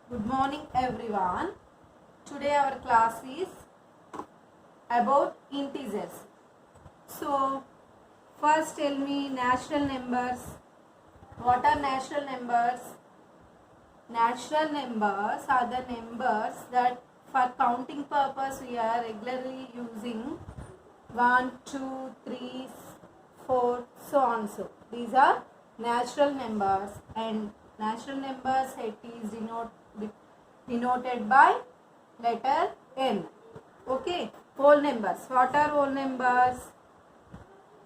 Good morning everyone. Today our class is about integers. So first tell me natural numbers. What are natural numbers? Natural numbers are the numbers that for counting purpose we are regularly using 1, 2, 3, 4, so on. So these are natural numbers, and natural numbers it is denoted by letter N. Okay, whole numbers. What are whole numbers?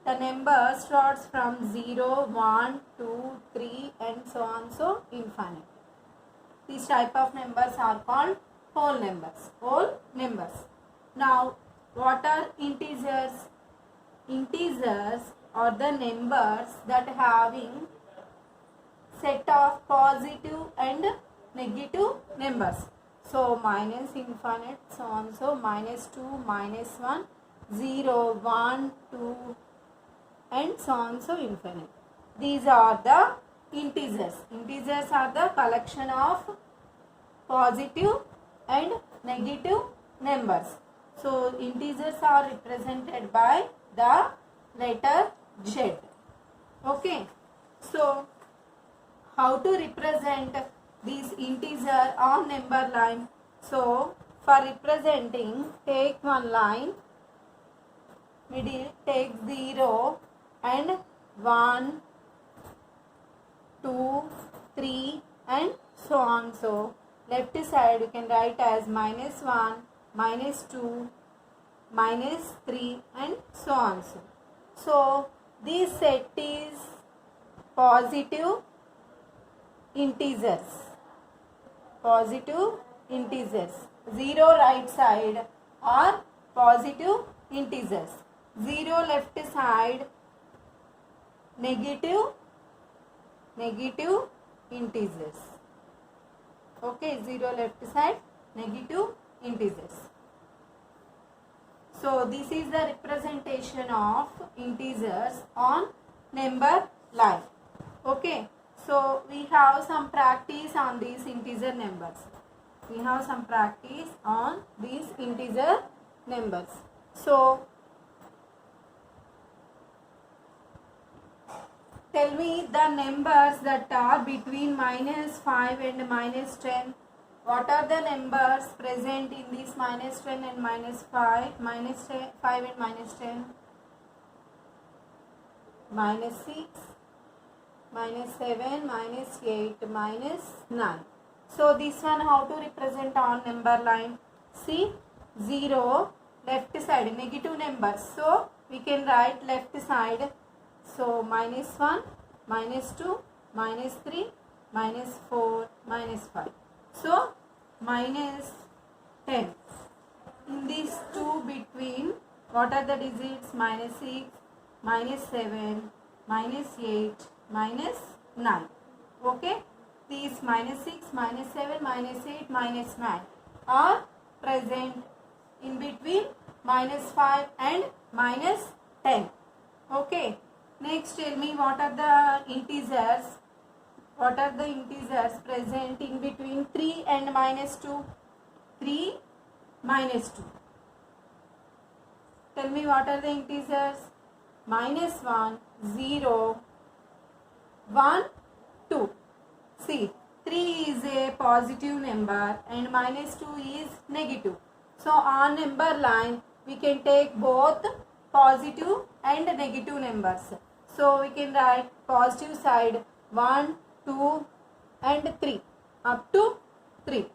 The number starts from 0, 1, 2, 3 and so on, so infinite. These type of numbers are called whole numbers. Whole numbers. Now, what are integers? Integers are the numbers that having set of positive and negative numbers. So, minus infinite, so on, so minus 2, minus 1, 0, 1, 2 and so on, so infinite. These are the integers. Integers are the collection of positive and negative numbers. So integers are represented by the letter Z. Okay. So how to represent these integer on number line? So for representing, take one line, middle take 0 and 1, 2, 3 and so on. So left side you can write as minus 1, minus 2, minus 3 and so on. So this set is positive integers. Positive integers. 0 right side are positive integers. 0 left side negative integers. Okay, 0 left side negative integers. So this is the representation of integers on number line. Okay, so we have some practice on these integer numbers. We have some practice on these integer numbers. So tell me the numbers that are between minus 5 and minus 10. What are the numbers present in this minus 10 and minus 5? Minus 5 and minus 10. Minus 6, minus 7, minus 8, minus 9. So this one how to represent on number line? See, 0 left side negative numbers. So we can write left side. So minus 1, minus 2, minus 3, minus 4, minus 5. So minus 10. In these two between, what are the digits? Minus 6, minus 7, minus 8, minus 9. Okay. These minus 6, minus 7, minus 8, minus 9 are present in between minus 5 and minus 10. Okay. Next, tell me what are the integers? What are the integers present in between 3 and minus 2? 3, minus 2. Tell me what are the integers? Minus 1, 0, 1, 2. See, 3 is a positive number and minus 2 is negative. So on number line, we can take both positive and negative numbers. So we can write positive side 1, 2 and 3 up to 3.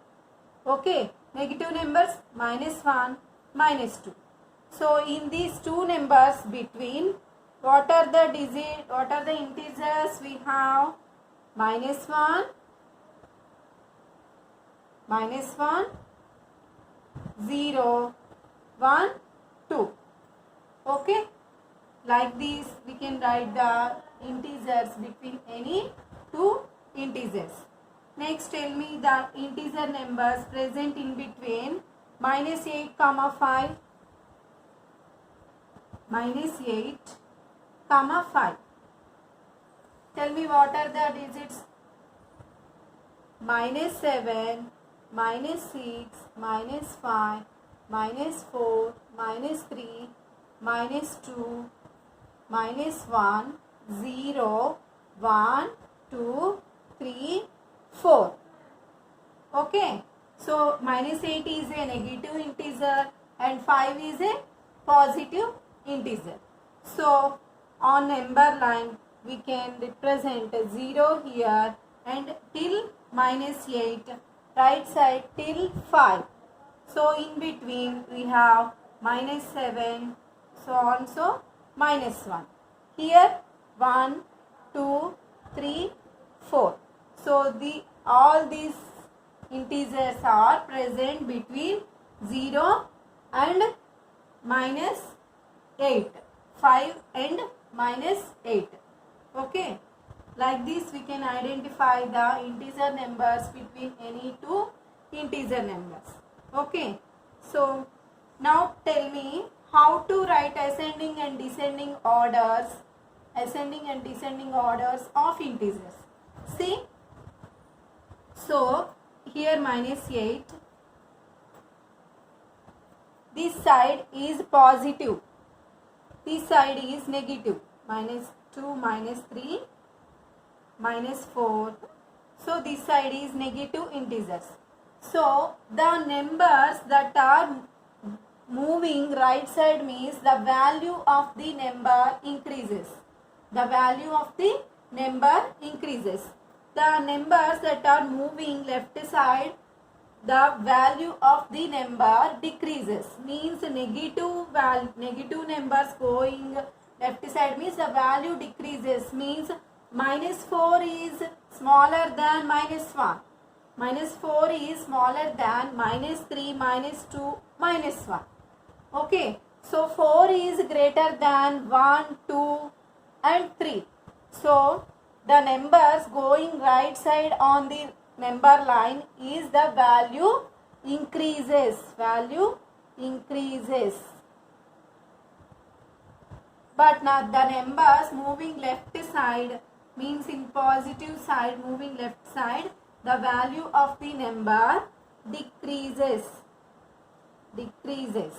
Okay, negative numbers minus 1, minus 2. So in these two numbers between, what are the digits, what are the integers we have? Minus 1, minus 1, 0, 1, 2. Okay, like this we can write the integers between any two integers. Next, tell me the integer numbers present in between minus 8 comma 5. Minus 8 comma 5. Tell me what are the digits? Minus 7, minus 6, minus 5, minus 4, minus 3, minus 2, minus 1, 0, 1, 2, 3, 4. Okay. So minus 8 is a negative integer and 5 is a positive integer. So on number line we can represent 0 here and till minus 8, right side till 5. So in between we have minus 7, so on, so minus 1. Here 1, 2, 3, 4. So all these integers are present between 0 and minus 8, 5 and minus 8. Okay, like this we can identify the integer numbers between any two integer numbers. Okay, so now tell me how to write ascending and descending orders of integers. See, so here minus 8, this side is positive, this side is negative, minus 2, minus 3, minus 4. So this side is negative integers. So the numbers that are moving right side means the value of the number increases. The value of the number increases. The numbers that are moving left side, the value of the number decreases. Means negative numbers going left side means the value decreases. Means minus 4 is smaller than minus 1. Minus 4 is smaller than minus 3, minus 2, minus 1. Okay. So 4 is greater than 1, 2 and 3. So the numbers going right side on the number line is the value increases. Value increases. But now the numbers moving left side means in positive side moving left side, the value of the number decreases. Decreases.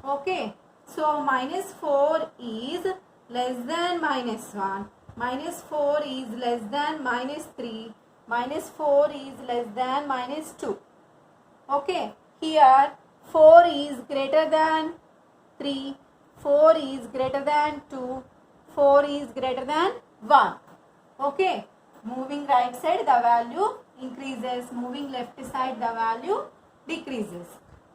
Okay. So minus 4 is less than minus 1. Minus 4 is less than minus 3. Minus 4 is less than minus 2. Okay. Here 4 is greater than 3. 4 is greater than 2. 4 is greater than 1. Okay. Moving right side the value increases. Moving left side the value decreases.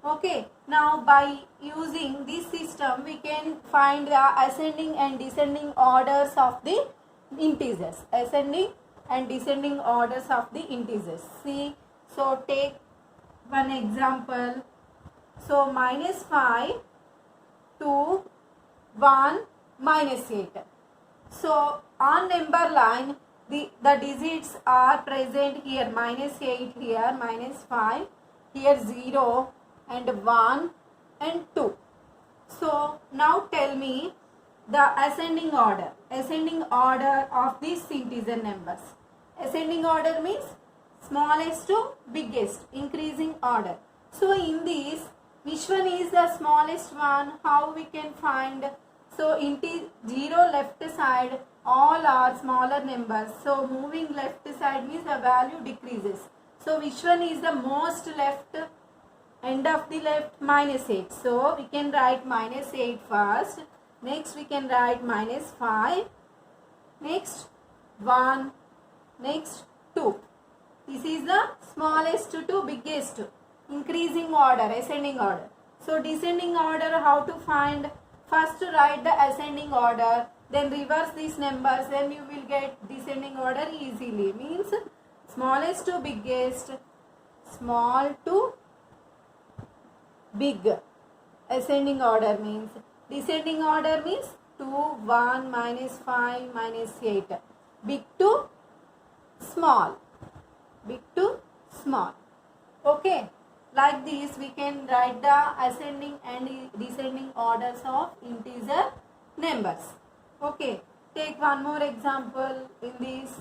Okay. Now by using this system we can find the ascending and descending orders of the integers. Ascending and descending orders of the integers. See. So take one example. So minus 5 to 1 minus 8. So on number line the digits are present here, minus 8 here, minus 5 here, 0 and 1 and 2. So now tell me the ascending order of these integer numbers. Ascending order means smallest to biggest, increasing order. So in this, which one is the smallest one? How we can find? So 0 left side all are smaller numbers. So moving left side means the value decreases. So which one is the most left? End of the left, minus 8. So we can write minus 8 first. Next we can write minus 5. Next 1. Next 2. This is the smallest to biggest. Increasing order, ascending order. So descending order, how to find? First write the ascending order, then reverse these numbers, then you will get descending order easily. Means smallest to biggest, small to big. Ascending order means. Descending order means 2, 1, minus 5, minus 8. Big to small. Big to small. Okay. Like this we can write the ascending and descending orders of integer numbers. Okay. Take one more example in this.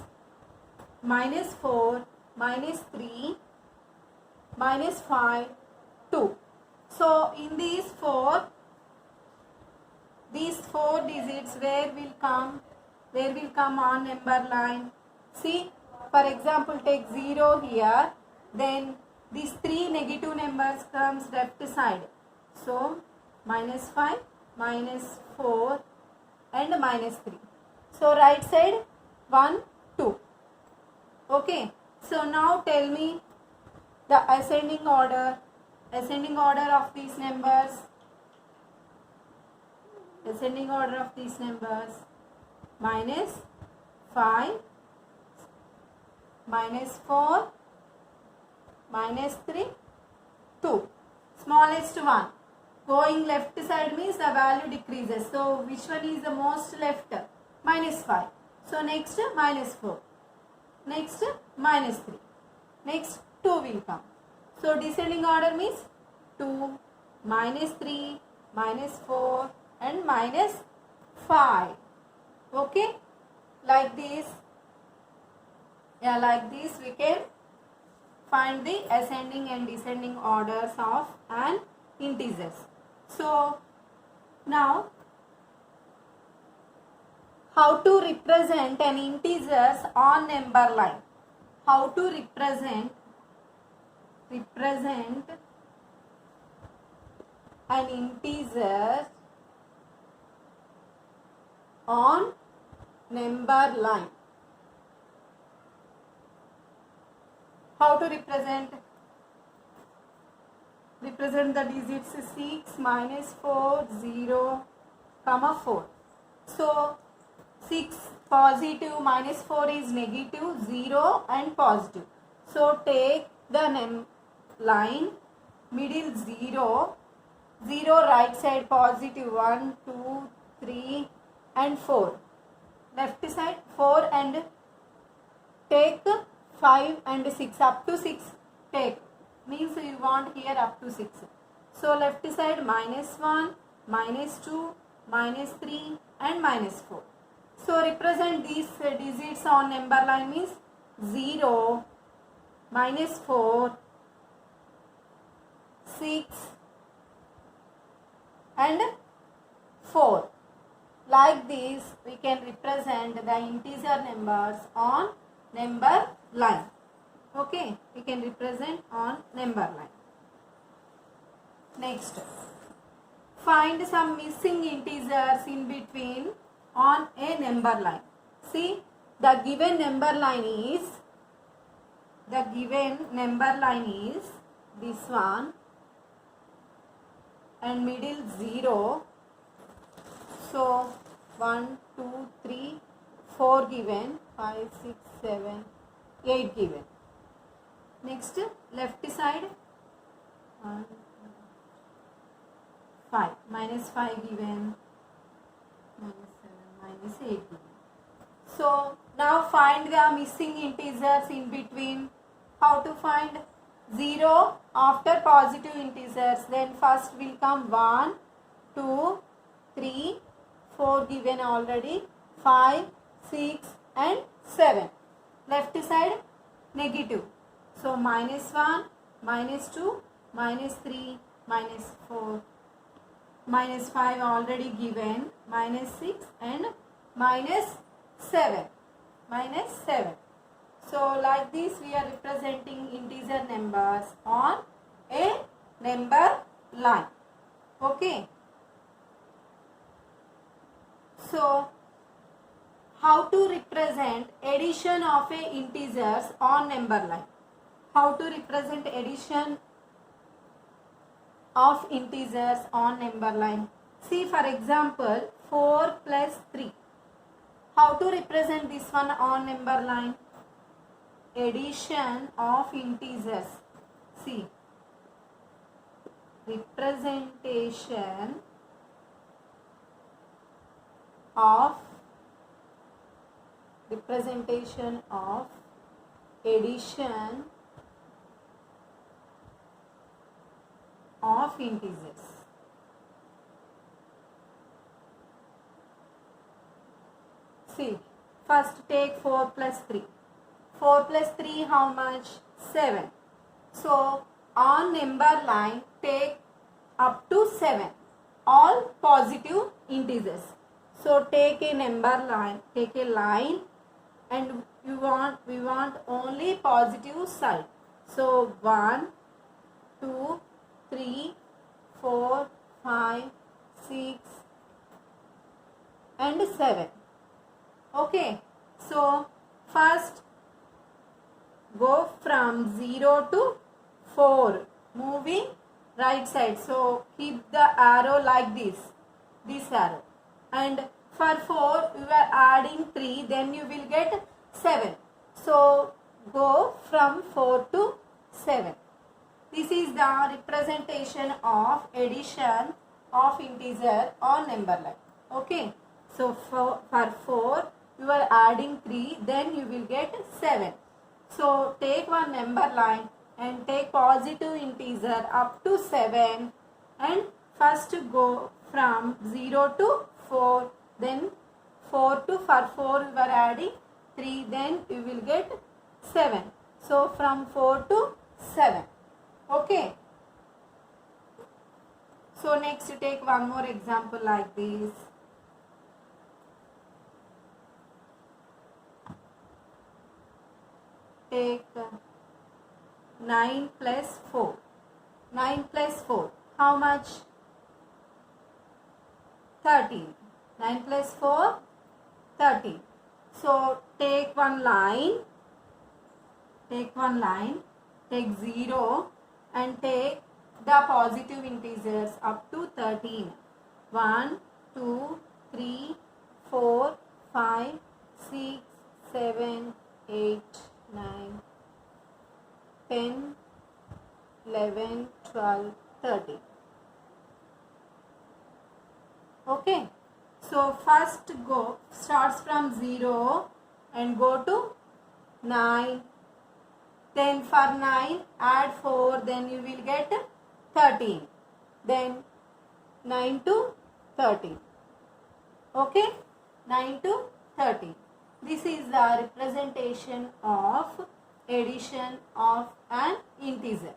Minus 4, minus 3, minus 5, 2. So in these four digits where will come on number line. See, for example, take 0 here, then these three negative numbers comes left side. So minus 5, minus 4 and minus 3. So right side 1, 2. Okay. So now tell me the ascending order of these numbers. Ascending order of these numbers: minus 5, minus 4, minus 3, 2. Smallest one. Going left side means the value decreases. So which one is the most left? Minus 5. So next minus 4. Next minus 3. Next 2 will come. So descending order means 2, minus 3, minus 4 and minus 5. Okay, like this. Yeah, like this we can find the ascending and descending orders of an integers. So now how to represent an integers on number line? How to represent an integer on number line. How to represent the digits 6, minus 4, 0, comma 4. So 6 positive, minus 4 is negative, 0 and positive. So take the line, middle 0, 0 right side positive 1, 2, 3 and 4. Left side 4 and take 5 and 6, up to 6 take, means you want here up to 6. So left side minus 1, minus 2, minus 3 and minus 4. So represent these digits on number line means 0, minus 4, 6 and 4. Like this we can represent the integer numbers on number line. Okay, we can represent on number line. Next, find some missing integers in between on a number line. See, the given number line is this one and middle 0. So 1, 2, 3, 4 given, 5, 6, 7, 8 given. Next left side 1, 5, minus 5 given, minus 7, minus 8 given. So now find the missing integers in between. How to find? 0 after positive integers, then first will come 1, 2, 3, 4 given already, 5, 6 and 7. Left side negative. So minus 1, minus 2, minus 3, minus 4, minus 5 already given, minus 6 and minus 7. Minus 7. So like this we are representing integer numbers on a number line. Okay. So how to represent addition of a integers on number line? How to represent addition of integers on number line? See, for example, 4 plus 3. How to represent this one on number line? Addition of integers. See, representation of addition of integers. See, first take 4 plus 3. 4 plus 3 how much? 7. So on number line take up to 7, all positive integers. So take a number line, take a line, and we want only positive side. So 1, 2, 3, 4, 5, 6 and 7. Okay, so first go from 0 to 4, moving right side. So keep the arrow like this arrow. And for 4 you are adding 3, then you will get 7. So go from 4 to 7. This is the representation of addition of integer on number line. Okay. So for 4 you are adding 3, then you will get 7. So take one number line and take positive integer up to 7, and first go from 0 to 4, then 4 to, for 4 you are adding 3, then you will get 7. So from 4 to 7. Okay. So next you take one more example like this. Take 9 plus 4. 9 plus 4. How much? 13. 9 plus 4, 13. So take one line. Take 0 and take the positive integers up to 13. 1, 2, 3, 4, 5, 6, 7, 8, 9, 10, 11, 12, 13. Okay. So first starts from 0 and go to 9. Then for 9 add 4, then you will get 13. Then 9 to 13. Okay. 9 to 13. This is the representation of addition of an integer.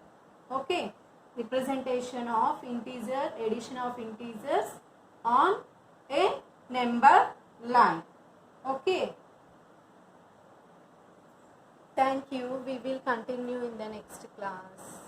Okay. Representation of integer, addition of integers on a number line. Okay. Thank you. We will continue in the next class.